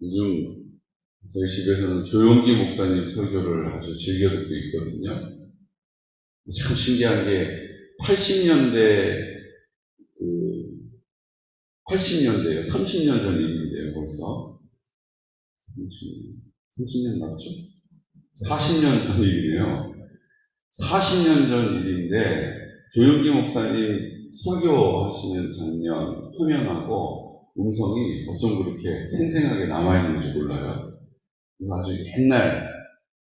요즘 저희 집에서는 조용기 목사님 설교를 아주 즐겨 듣고 있거든요. 참 신기한 게 80년대, 80년대에요. 30년 전 일인데요, 벌써. 30년 맞죠? 40년 전 일이네요. 40년 전 일인데, 조용기 목사님 설교하시는 장면, 화면하고 음성이 어쩜 그렇게 생생하게 남아있는지 몰라요. 아주 옛날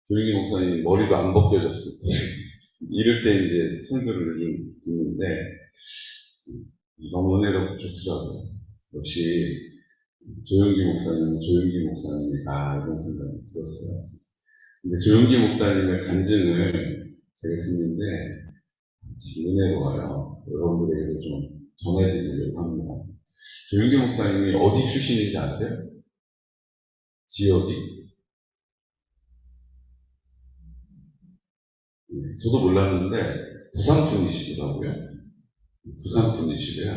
조용기 목사님 머리도 안 벗겨졌을 때, 이럴 때 이제 설교를 요즘 듣는데, 너무 은혜롭고 좋더라고요. 역시 조용기 목사님은 조용기 목사님이다, 이런 생각이 들었어요. 근데 조용기 목사님의 간증을 제가 듣는데, 참 은혜로워요. 여러분들에게도 좀 전해드리려고 합니다. 조용기 목사님이 어디 출신인지 아세요? 지역이? 저도 몰랐는데 부산 분이시더라고요. 부산 분이시래요.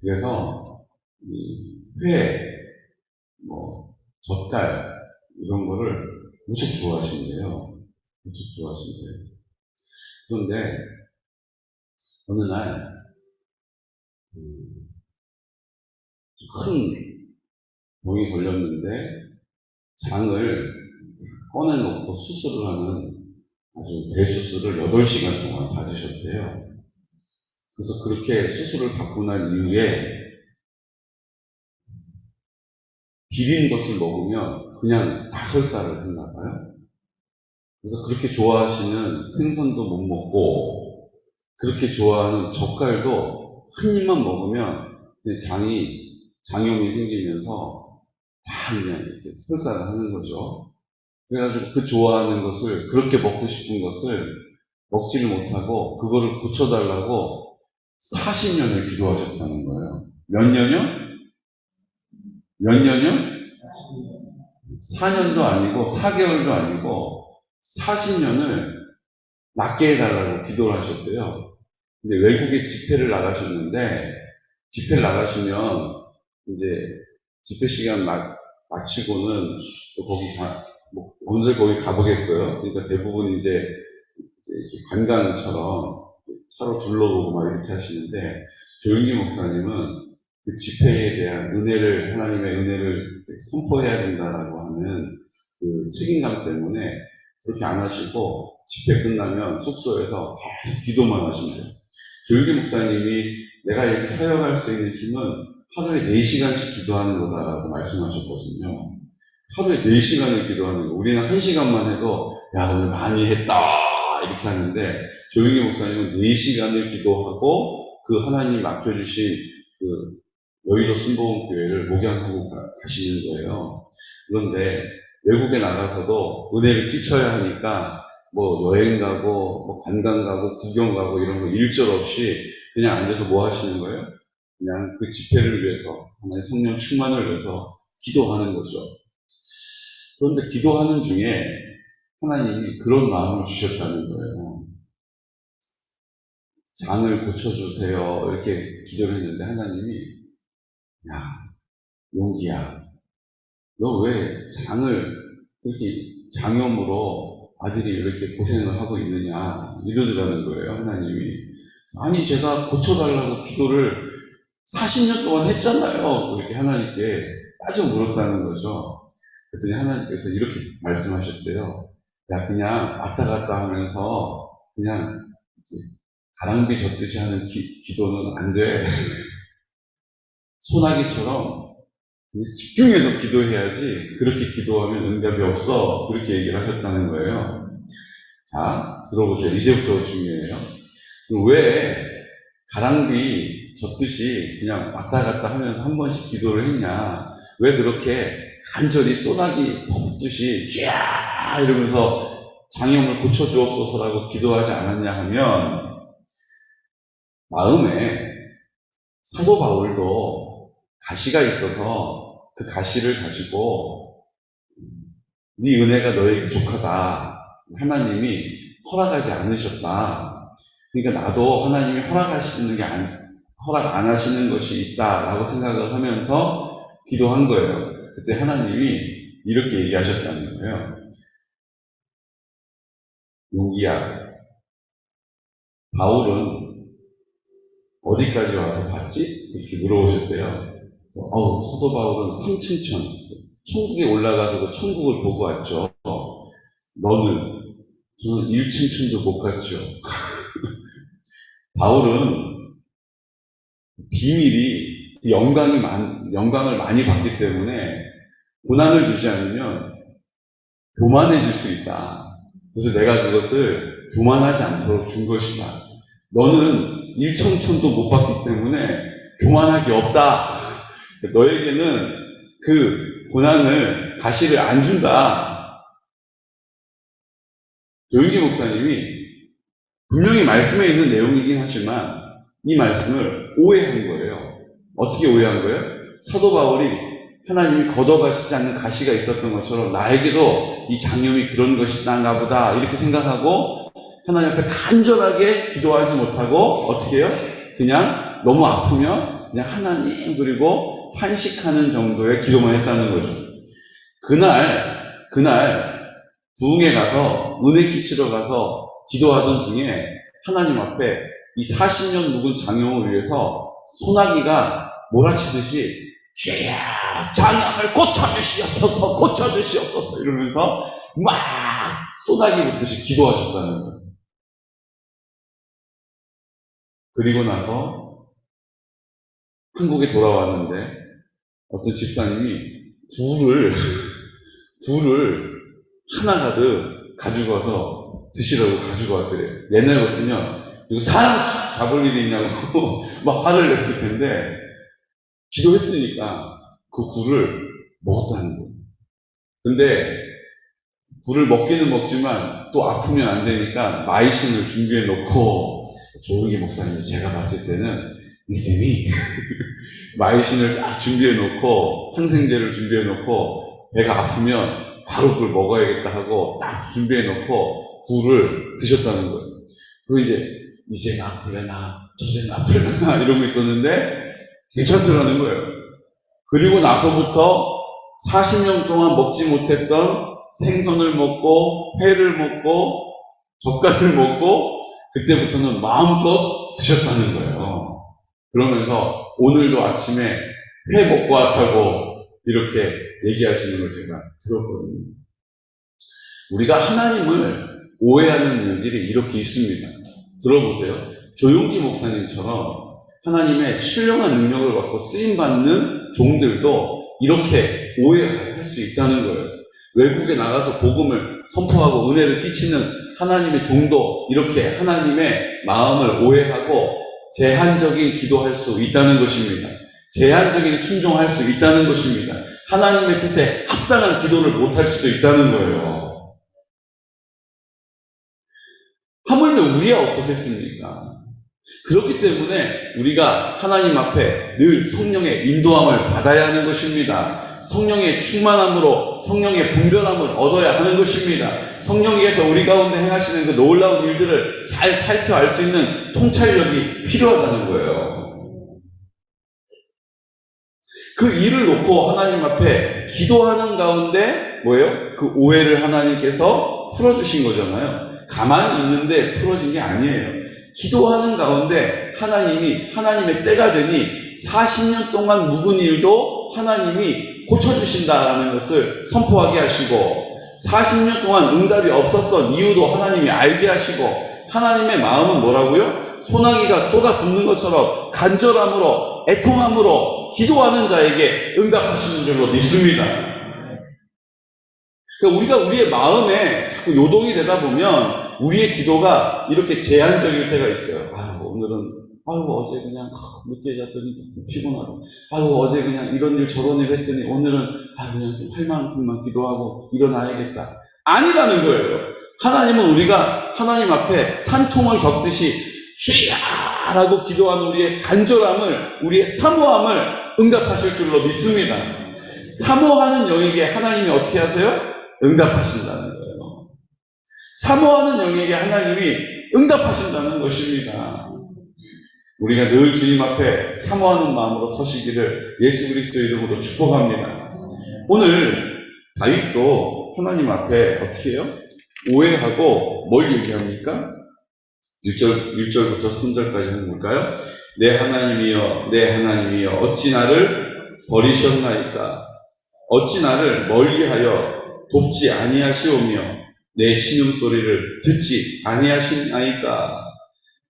그래서 회, 젓갈 이런 거를 무척 좋아하신대요. 무척 좋아하신대요. 그런데 어느 날 큰 병이 걸렸는데 장을 꺼내놓고 수술을 하는 아주 대수술을 8시간 동안 받으셨대요. 그래서 그렇게 수술을 받고 난 이후에 비린 것을 먹으면 그냥 다 설사를 했나 봐요. 그래서 그렇게 좋아하시는 생선도 못 먹고 그렇게 좋아하는 젓갈도 한 입만 먹으면 장염이 생기면서 다 그냥 이렇게 설사를 하는 거죠. 그래가지고 그 좋아하는 것을, 그렇게 먹고 싶은 것을 먹지를 못하고 그거를 고쳐달라고 40년을 기도하셨다는 거예요. 몇 년이요? 몇 년이요? 4년도 아니고 4개월도 아니고 40년을 낫게 해달라고 기도를 하셨대요. 근데 외국에 집회를 나가셨는데, 집회를 나가시면 이제 집회 시간 마치고는 언제 거기 가보겠어요? 그러니까 대부분 이제 관광처럼 차로 둘러보고 막 이렇게 하시는데, 조용기 목사님은 그 집회에 대한 하나님의 은혜를 선포해야 된다라고 하는 그 책임감 때문에 그렇게 안 하시고, 집회 끝나면 숙소에서 계속 기도만 하신대요. 조용기 목사님이 내가 이렇게 사역할 수 있는 힘은 하루에 4시간씩 기도하는 거다라고 말씀하셨거든요. 하루에 4시간을 기도하는 거. 우리는 1시간만 해도, 야, 오늘 많이 했다, 이렇게 하는데, 조용기 목사님은 4시간을 기도하고, 그 하나님이 맡겨주신 그 여의도 순복음교회를 목양하고 가시는 거예요. 그런데 외국에 나가서도 은혜를 끼쳐야 하니까, 여행 가고, 관광 가고, 구경 가고, 이런 거 일절 없이 그냥 앉아서 뭐 하시는 거예요? 그냥 그 집회를 위해서, 하나님의 성령 충만을 위해서 기도하는 거죠. 그런데 기도하는 중에 하나님이 그런 마음을 주셨다는 거예요. 장을 고쳐주세요. 이렇게 기도를 했는데 하나님이, 야, 용기야, 너 왜 그렇게 장염으로 아들이 이렇게 고생을 하고 있느냐, 이러더라는 거예요, 하나님이. 아니, 제가 고쳐달라고 기도를 40년 동안 했잖아요. 이렇게 하나님께 따져 물었다는 거죠. 그랬더니 하나님께서 이렇게 말씀하셨대요. 야, 그냥 왔다 갔다 하면서 그냥 가랑비 젓듯이 하는 기도는 안 돼. 소나기처럼 집중해서 기도해야지, 그렇게 기도하면 응답이 없어. 그렇게 얘기를 하셨다는 거예요. 자, 들어보세요. 이제부터 중요해요. 왜 가랑비 젓듯이 그냥 왔다 갔다 하면서 한 번씩 기도를 했냐? 왜 그렇게 간절히 소나기 퍼붓듯이 쥐야 이러면서 장염을 고쳐주옵소서라고 기도하지 않았냐 하면, 마음에 사도 바울도 가시가 있어서 그 가시를 가지고 네 은혜가 너에게 족하다, 하나님이 허락하지 않으셨다, 그러니까 나도 하나님이 허락 안 하시는 것이 있다라고 생각을 하면서 기도한 거예요. 그때 하나님이 이렇게 얘기하셨다는 거예요. 용기야, 바울은 어디까지 와서 봤지? 이렇게 물어보셨대요. 사도 바울은 3층천, 천국에 올라가서 그 천국을 보고 왔죠. 저는 1층천도 못 갔죠. 바울은 비밀이 영광을 많이 받기 때문에 고난을 주지 않으면 교만해질 수 있다. 그래서 내가 그것을 교만하지 않도록 준 것이다. 너는 1천천도 못 받기 때문에 교만할 게 없다. 너에게는 그 고난을 가시를 안 준다. 조윤기 목사님이 분명히 말씀에 있는 내용이긴 하지만 이 말씀을 오해한 거예요. 어떻게 오해한 거예요? 사도 바울이 하나님이 걷어가시지 않는 가시가 있었던 것처럼 나에게도 이 장염이 그런 것이 난가 보다 이렇게 생각하고 하나님 앞에 간절하게 기도하지 못하고 어떻게 해요? 그냥 너무 아프면 그냥 하나님 그리고 탄식하는 정도의 기도만 했다는 거죠. 그날 부흥에 가서 은혜 끼치러 가서 기도하던 중에 하나님 앞에 이 40년 묵은 장염을 위해서 소나기가 몰아치듯이 주여 장염을 고쳐주시옵소서 이러면서 막 소나기 붙듯이 기도하셨다는 거예요. 그리고 나서 한국에 돌아왔는데 어떤 집사님이 굴을 하나 가득 가지고 와서 드시라고 가지고 왔더래요. 옛날 같으면 이거 사람 잡을 일이 있냐고 막 화를 냈을 텐데 기도했으니까 그 굴을 먹었다는 거예요. 근데 굴을 먹기는 먹지만 또 아프면 안 되니까 마이신을 준비해 놓고 조은기 목사님 제가 봤을 때는 믿음이 마이신을 딱 준비해 놓고 항생제를 준비해 놓고 배가 아프면 바로 그걸 먹어야겠다 하고 딱 준비해 놓고 굴을 드셨다는 거예요. 그리고 이제 아프려나 저제 아프려나 이러고 있었는데 괜찮더라는 거예요. 그리고 나서부터 40년 동안 먹지 못했던 생선을 먹고 회를 먹고 젓갈을 먹고 그때부터는 마음껏 드셨다는 거예요. 그러면서 오늘도 아침에 회 먹고 왔다고 이렇게 얘기하시는 걸 제가 들었거든요. 우리가 하나님을 오해하는 일들이 이렇게 있습니다. 들어보세요. 조용기 목사님처럼 하나님의 신령한 능력을 받고 쓰임받는 종들도 이렇게 오해할 수 있다는 거예요. 외국에 나가서 복음을 선포하고 은혜를 끼치는 하나님의 종도 이렇게 하나님의 마음을 오해하고 제한적인 기도할 수 있다는 것입니다. 제한적인 순종할 수 있다는 것입니다. 하나님의 뜻에 합당한 기도를 못할 수도 있다는 거예요. 하물며 우리야 어떻겠습니까? 그렇기 때문에 우리가 하나님 앞에 늘 성령의 인도함을 받아야 하는 것입니다. 성령의 충만함으로 성령의 분별함을 얻어야 하는 것입니다. 성령께서 우리 가운데 행하시는 그 놀라운 일들을 잘 살펴 알 수 있는 통찰력이 필요하다는 거예요. 그 일을 놓고 하나님 앞에 기도하는 가운데 뭐예요? 그 오해를 하나님께서 풀어주신 거잖아요. 가만히 있는데 풀어진 게 아니에요. 기도하는 가운데 하나님의 때가 되니 40년 동안 묵은 일도 하나님이 고쳐주신다라는 것을 선포하게 하시고 40년 동안 응답이 없었던 이유도 하나님이 알게 하시고 하나님의 마음은 뭐라고요? 소나기가 쏟아붓는 것처럼 간절함으로 애통함으로 기도하는 자에게 응답하시는 줄로 믿습니다. 그러니까 우리가 우리의 마음에 자꾸 요동이 되다 보면 우리의 기도가 이렇게 제한적일 때가 있어요. 어제 그냥 늦게 잤더니 피곤하다. 어제 그냥 이런 일 저런 일 했더니 오늘은 그냥 좀 할 만큼만 기도하고 일어나야겠다. 아니라는 거예요. 하나님은 우리가 하나님 앞에 산통을 겪듯이 주야라고 기도하는 우리의 간절함을, 우리의 사모함을 응답하실 줄로 믿습니다. 사모하는 영에게 하나님이 어떻게 하세요? 응답하신다는 거예요. 사모하는 영에게 하나님이 응답하신다는 것입니다. 우리가 늘 주님 앞에 사모하는 마음으로 서시기를 예수 그리스도 이름으로 축복합니다. 오늘 다윗도 하나님 앞에 어떻게 해요? 오해하고 뭘 얘기합니까? 1절부터 3절까지 한번 볼까요? 내 하나님이여, 내 하나님이여, 어찌 나를 버리셨나이까? 어찌 나를 멀리하여 돕지 아니하시오며 내 신음소리를 듣지 아니하시나이까?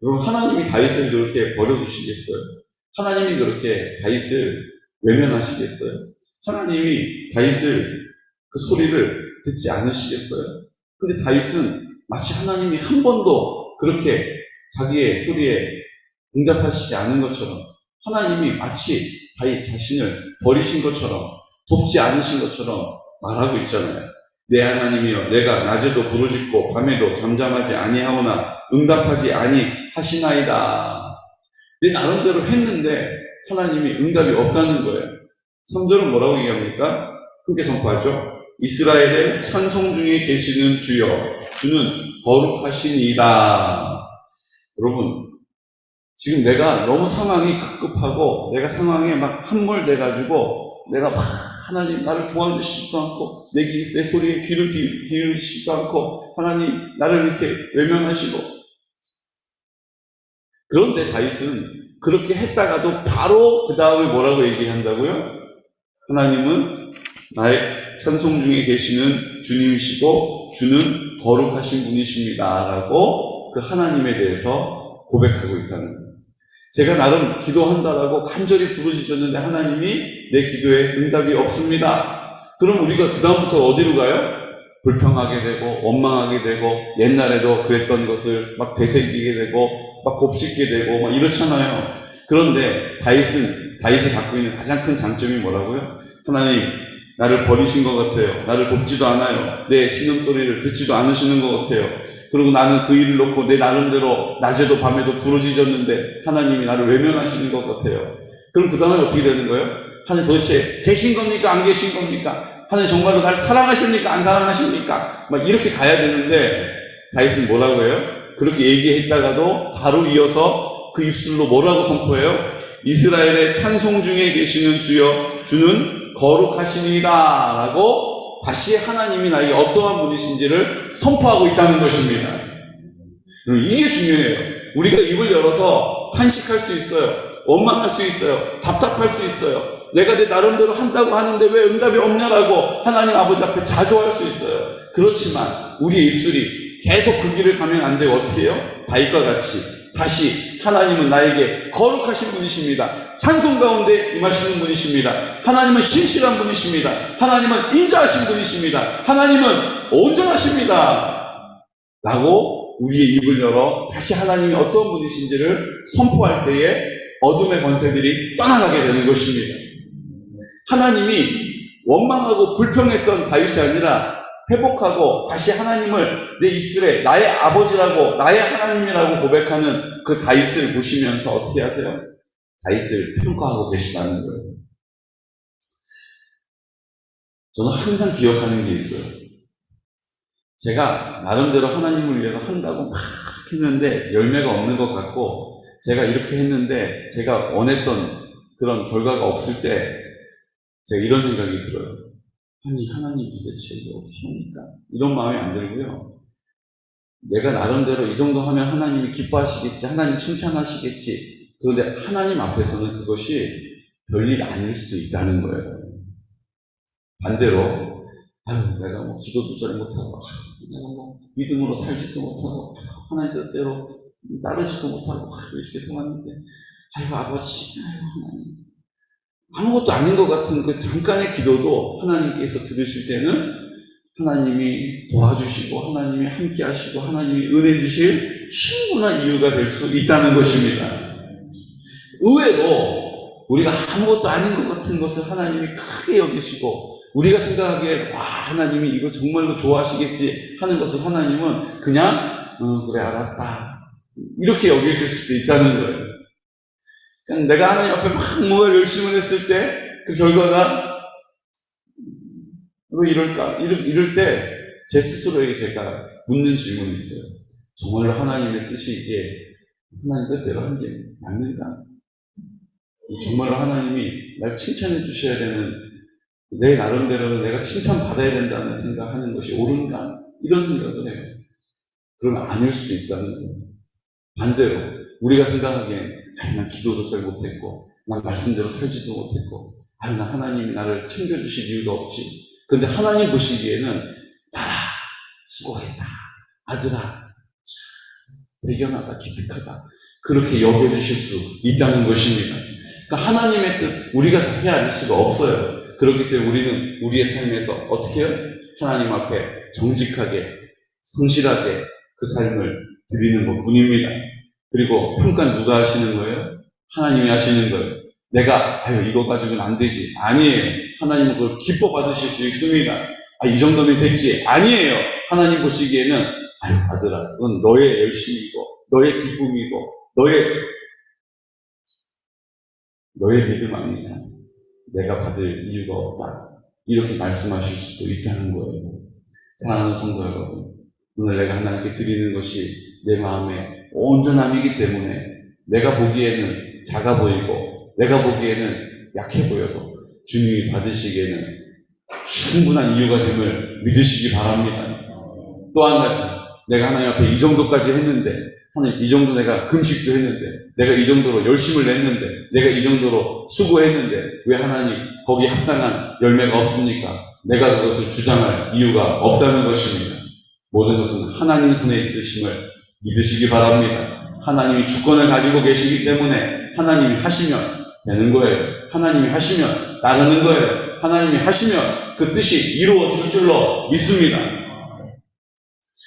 여러분, 하나님이 다윗을 그렇게 버려두시겠어요? 하나님이 그렇게 다윗을 외면하시겠어요? 하나님이 다윗을 그 소리를 듣지 않으시겠어요? 근데 다윗은 마치 하나님이 한 번도 그렇게 자기의 소리에 응답하시지 않은 것처럼, 하나님이 마치 다윗 자신을 버리신 것처럼, 돕지 않으신 것처럼 말하고 있잖아요. 내 하나님이여, 내가 낮에도 부르짖고 밤에도 잠잠하지 아니하오나 응답하지 아니하시나이다. 내 나름대로 했는데 하나님이 응답이 없다는 거예요. 3절은 뭐라고 얘기합니까? 크게 선포하죠. 이스라엘의 찬송 중에 계시는 주여, 주는 거룩하시니이다. 여러분, 지금 내가 너무 상황이 급급하고 내가 상황에 막 함몰돼가지고 내가 막 하나님 나를 도와주시지도 않고 내 소리에 귀를 기울이시지도 않고 하나님 나를 이렇게 외면하시고, 그런데 다윗은 그렇게 했다가도 바로 그 다음에 뭐라고 얘기한다고요? 하나님은 나의 찬송 중에 계시는 주님이시고 주는 거룩하신 분이십니다 라고 그 하나님에 대해서 고백하고 있다는 거예요. 제가 나름 기도한다라고 간절히 부르짖었는데 하나님이 내 기도에 응답이 없습니다. 그럼 우리가 그 다음부터 어디로 가요? 불평하게 되고 원망하게 되고 옛날에도 그랬던 것을 막 되새기게 되고 막 곱씹게 되고 막 이렇잖아요. 그런데 다윗이 갖고 있는 가장 큰 장점이 뭐라고요? 하나님, 나를 버리신 것 같아요. 나를 돕지도 않아요. 내 신음소리를 듣지도 않으시는 것 같아요. 그리고 나는 그 일을 놓고 내 나름대로 낮에도 밤에도 부르짖었는데 하나님이 나를 외면하시는 것 같아요. 그럼 그 다음에 어떻게 되는 거예요? 하나님 도대체 계신 겁니까? 안 계신 겁니까? 하나님 정말로 나를 사랑하십니까? 안 사랑하십니까? 막 이렇게 가야 되는데 다윗은 뭐라고 해요? 그렇게 얘기했다가도 바로 이어서 그 입술로 뭐라고 선포해요? 이스라엘의 찬송 중에 계시는 주여, 주는 거룩하시니이다 라고 다시 하나님이 나에게 어떠한 분이신지를 선포하고 있다는 것입니다. 이게 중요해요. 우리가 입을 열어서 탄식할 수 있어요. 원망할 수 있어요. 답답할 수 있어요. 내가 내 나름대로 한다고 하는데 왜 응답이 없냐라고 하나님 아버지 앞에 자조할 수 있어요. 그렇지만 우리의 입술이 계속 그 길을 가면 안 되고 어떻게 해요? 다윗과 같이 다시 하나님은 나에게 거룩하신 분이십니다. 찬송 가운데 임하시는 분이십니다. 하나님은 신실한 분이십니다. 하나님은 인자하신 분이십니다. 하나님은 온전하십니다. 라고 우리의 입을 열어 다시 하나님이 어떤 분이신지를 선포할 때에 어둠의 권세들이 떠나가게 되는 것입니다. 하나님이 원망하고 불평했던 다윗이 아니라 회복하고 다시 하나님을 내 입술에 나의 아버지라고 나의 하나님이라고 고백하는 그 다윗을 보시면서 어떻게 하세요? 다윗을 평가하고 계시다는 거예요. 저는 항상 기억하는 게 있어요. 제가 나름대로 하나님을 위해서 한다고 막 했는데 열매가 없는 것 같고, 제가 이렇게 했는데 제가 원했던 그런 결과가 없을 때 제가 이런 생각이 들어요. 아니, 하나님 도대체 이게 어떻게 합니까? 이런 마음이 안 들고요. 내가 나름대로 이 정도 하면 하나님이 기뻐하시겠지, 하나님 칭찬하시겠지. 그런데 하나님 앞에서는 그것이 별일 아닐 수도 있다는 거예요. 반대로, 아유, 내가 뭐 기도도 잘 못하고, 내가 뭐 믿음으로 살지도 못하고, 하나님 뜻대로 따르지도 못하고, 이렇게 살았는데, 아이고, 아버지, 아이고, 하나님. 아무것도 아닌 것 같은 그 잠깐의 기도도 하나님께서 들으실 때는 하나님이 도와주시고 하나님이 함께 하시고 하나님이 은혜 주실 충분한 이유가 될 수 있다는 것입니다. 의외로 우리가 아무것도 아닌 것 같은 것을 하나님이 크게 여기시고 우리가 생각하기에 와, 하나님이 이거 정말로 좋아하시겠지 하는 것을 하나님은 그냥 그래, 알았다 이렇게 여기실 수도 있다는 거예요. 그냥 내가 하나님 앞에 막 뭔가 열심을 했을 때 그 결과가 왜 이럴까? 이럴 때 제 스스로에게 제가 묻는 질문이 있어요. 정말로 하나님의 뜻이 이게 하나님 뜻대로 한 게 맞는가? 정말로 하나님이 날 칭찬해 주셔야 되는 내 나름대로는 내가 칭찬받아야 된다는 생각하는 것이 옳은가? 이런 생각을 해요. 그러면 아닐 수도 있다는 거예요. 반대로 우리가 생각하기엔 난 기도도 잘 못했고 난 말씀대로 살지도 못했고 난 하나님이 나를 챙겨주실 이유가 없지. 근데 하나님 보시기에는 나라 수고했다. 아들아 대견하다 기특하다. 그렇게 여겨주실 수 있다는 것입니다. 그러니까 하나님의 뜻 우리가 헤아릴 수가 없어요. 그렇기 때문에 우리는 우리의 삶에서 어떻게 해요? 하나님 앞에 정직하게 성실하게 그 삶을 드리는 것 뿐입니다. 그리고 평가 누가 하시는 거예요? 하나님이 하시는 거예요. 내가 이거 가지고는 안 되지. 아니에요. 하나님은 그걸 기뻐 받으실 수 있습니다. 이 정도면 됐지. 아니에요. 하나님 보시기에는 아들아 그건 너의 열심이고 너의 기쁨이고 너의 믿음 아니냐. 내가 받을 이유가 없다. 이렇게 말씀하실 수도 있다는 거예요. 사랑하는 성도 여러분, 오늘 내가 하나님께 드리는 것이 내 마음의 온전함이기 때문에 내가 보기에는 작아 보이고 내가 보기에는 약해 보여도 주님이 받으시기에는 충분한 이유가 됨을 믿으시기 바랍니다. 또 한 가지, 내가 하나님 앞에 이 정도까지 했는데 하나님 이 정도 내가 금식도 했는데 내가 이 정도로 열심을 냈는데 내가 이 정도로 수고했는데 왜 하나님 거기에 합당한 열매가 없습니까? 내가 그것을 주장할 이유가 없다는 것입니다. 모든 것은 하나님 손에 있으심을 믿으시기 바랍니다. 하나님이 주권을 가지고 계시기 때문에 하나님이 하시면 되는 거예요. 하나님이 하시면 따르는 거예요. 하나님이 하시면 그 뜻이 이루어질 줄로 믿습니다.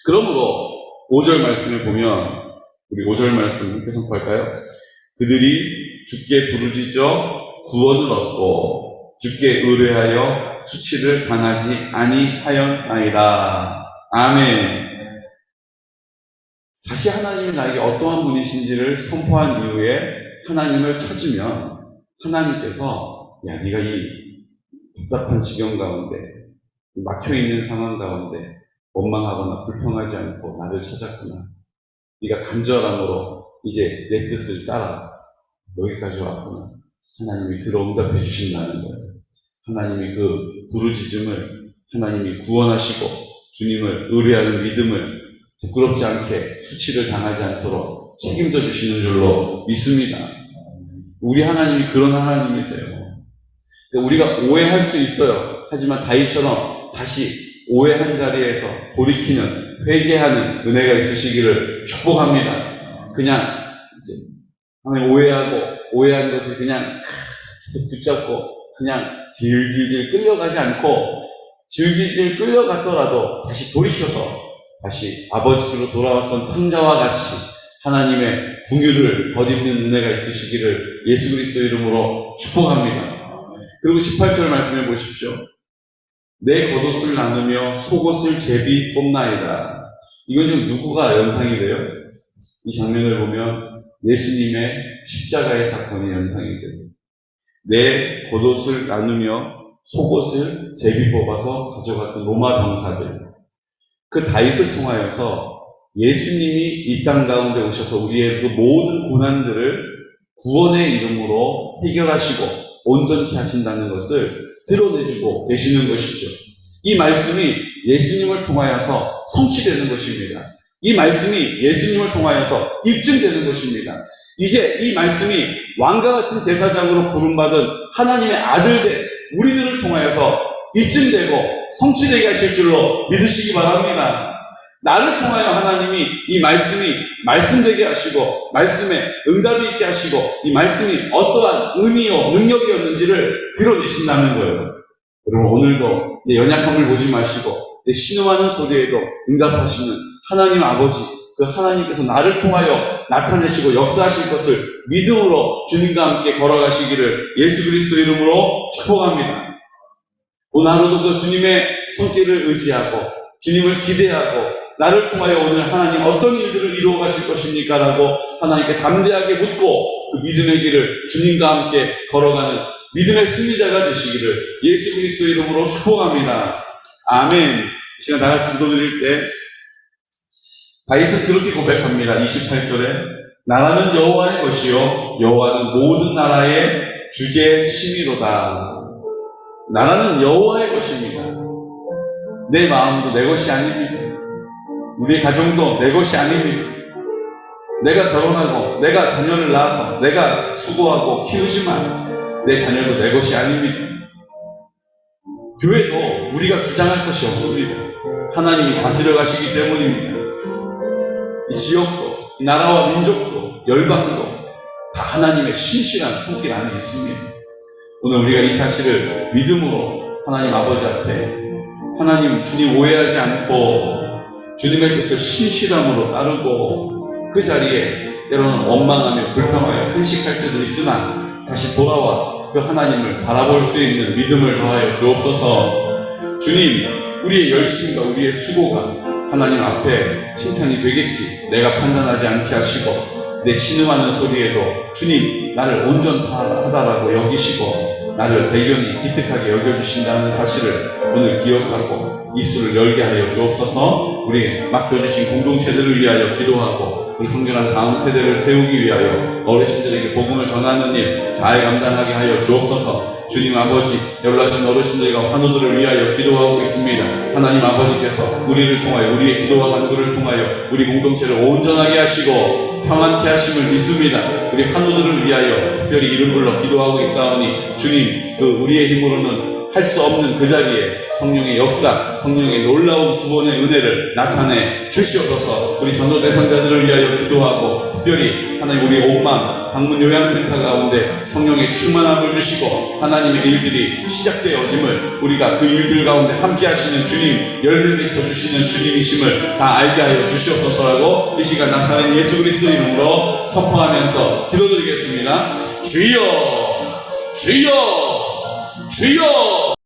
그러므로 5절 말씀을 보면 우리 5절 말씀 함께 선포할까요? 그들이 주께 부르짖어 구원을 얻고 주께 의뢰하여 수치를 당하지 아니하였나이다. 아멘. 다시 하나님이 나에게 어떠한 분이신지를 선포한 이후에 하나님을 찾으면 하나님께서 네가 이 답답한 지경 가운데 막혀있는 상황 가운데 원망하거나 불평하지 않고 나를 찾았구나. 네가 간절함으로 이제 내 뜻을 따라 여기까지 왔구나. 하나님이 들어응답해 주신다는 거예요. 하나님이 그 부르짖음을 하나님이 구원하시고 주님을 의뢰하는 믿음을 부끄럽지 않게 수치를 당하지 않도록 책임져 주시는 줄로 믿습니다. 우리 하나님이 그런 하나님이세요. 우리가 오해할 수 있어요. 하지만 다윗처럼 다시 오해한 자리에서 돌이키는 회개하는 은혜가 있으시기를 축복합니다. 그냥 하나님 오해한 것을 그냥 계속 붙잡고 그냥 질질질 끌려가지 않고 질질질 끌려갔더라도 다시 돌이켜서 다시 아버지께로 돌아왔던 탕자와 같이 하나님의 궁유를 덧입는 은혜가 있으시기를 예수 그리스도 이름으로 축복합니다. 그리고 18절 말씀해 보십시오. 내 겉옷을 나누며 속옷을 제비 뽑나이다. 이건 지금 누구가 연상이 돼요? 이 장면을 보면 예수님의 십자가의 사건이 연상이 돼요. 내 겉옷을 나누며 속옷을 제비 뽑아서 가져갔던 로마 병사들. 그 다윗을 통하여서 예수님이 이 땅 가운데 오셔서 우리의 그 모든 고난들을 구원의 이름으로 해결하시고 온전케 하신다는 것을 드러내주고 계시는 것이죠. 이 말씀이 예수님을 통하여서 성취되는 것입니다. 이 말씀이 예수님을 통하여서 입증되는 것입니다. 이제 이 말씀이 왕과 같은 제사장으로 부름받은 하나님의 아들된 우리들을 통하여서 입증되고 성취되게 하실 줄로 믿으시기 바랍니다. 나를 통하여 하나님이 이 말씀이 말씀되게 하시고 말씀에 응답이 있게 하시고 이 말씀이 어떠한 은혜요 능력이었는지를 드러내신다는 거예요. 여러분 오늘도 내 연약함을 보지 마시고 내 신음하는 소리에도 응답하시는 하나님 아버지 그 하나님께서 나를 통하여 나타내시고 역사하실 것을 믿음으로 주님과 함께 걸어가시기를 예수 그리스도 이름으로 축복합니다. 오늘 하루도 그 주님의 손길을 의지하고 주님을 기대하고 나를 통하여 오늘 하나님 어떤 일들을 이루어 가실 것입니까? 라고 하나님께 담대하게 묻고 그 믿음의 길을 주님과 함께 걸어가는 믿음의 승리자가 되시기를 예수 그리스도 이름으로 축복합니다. 아멘. 이 시간 다 같이 기도드릴 때 다윗은 그렇게 고백합니다. 28절에 나라는 여호와의 것이요 여호와는 모든 나라의 주제심이로다. 나라는 여호와의 것입니다. 내 마음도 내 것이 아닙니다. 우리 가정도 내 것이 아닙니다. 내가 결혼하고 내가 자녀를 낳아서 내가 수고하고 키우지만 내 자녀도 내 것이 아닙니다. 교회도 우리가 주장할 것이 없습니다. 하나님이 다스려 가시기 때문입니다. 이 지역도, 이 나라와 민족도, 열방도 다 하나님의 신실한 손길 안에 있습니다. 오늘 우리가 이 사실을 믿음으로 하나님 아버지 앞에, 하나님 주님 오해하지 않고 주님의 뜻을 신실함으로 따르고 그 자리에 때로는 원망하며 불평하여 탄식할 때도 있으나 다시 돌아와 그 하나님을 바라볼 수 있는 믿음을 더하여 주옵소서. 주님, 우리의 열심과 우리의 수고가 하나님 앞에 칭찬이 되겠지. 내가 판단하지 않게 하시고 내 신음하는 소리에도 주님 나를 온전하다라고 여기시고 나를 대견히 기특하게 여겨주신다는 사실을 오늘 기억하고 입술을 열게 하여 주옵소서. 우리 맡겨주신 공동체들을 위하여 기도하고 우리 성결한 다음 세대를 세우기 위하여 어르신들에게 복음을 전하는 일 잘 감당하게 하여 주옵소서. 주님 아버지, 연락하신 어르신들과 환우들을 위하여 기도하고 있습니다. 하나님 아버지께서 우리를 통하여, 우리의 기도와 간구를 통하여 우리 공동체를 온전하게 하시고 평안케 하심을 믿습니다. 우리 환우들을 위하여 특별히 이름 불러 기도하고 있사오니 주님, 그 우리의 힘으로는 할 수 없는 그 자리에 성령의 역사, 성령의 놀라운 구원의 은혜를 나타내 주시옵소서. 우리 전도 대상자들을 위하여 기도하고 특별히 하나님 우리 옥망 방문 요양센터 가운데 성령의 충만함을 주시고 하나님의 일들이 시작되어짐을 우리가 그 일들 가운데 함께 하시는 주님, 열매 맺혀 주시는 주님이심을 다 알게 하여 주시옵소서라고 이 시간 나사렛 예수 그리스도 이름으로 선포하면서 기도드리겠습니다. 주여, 주여, 주여.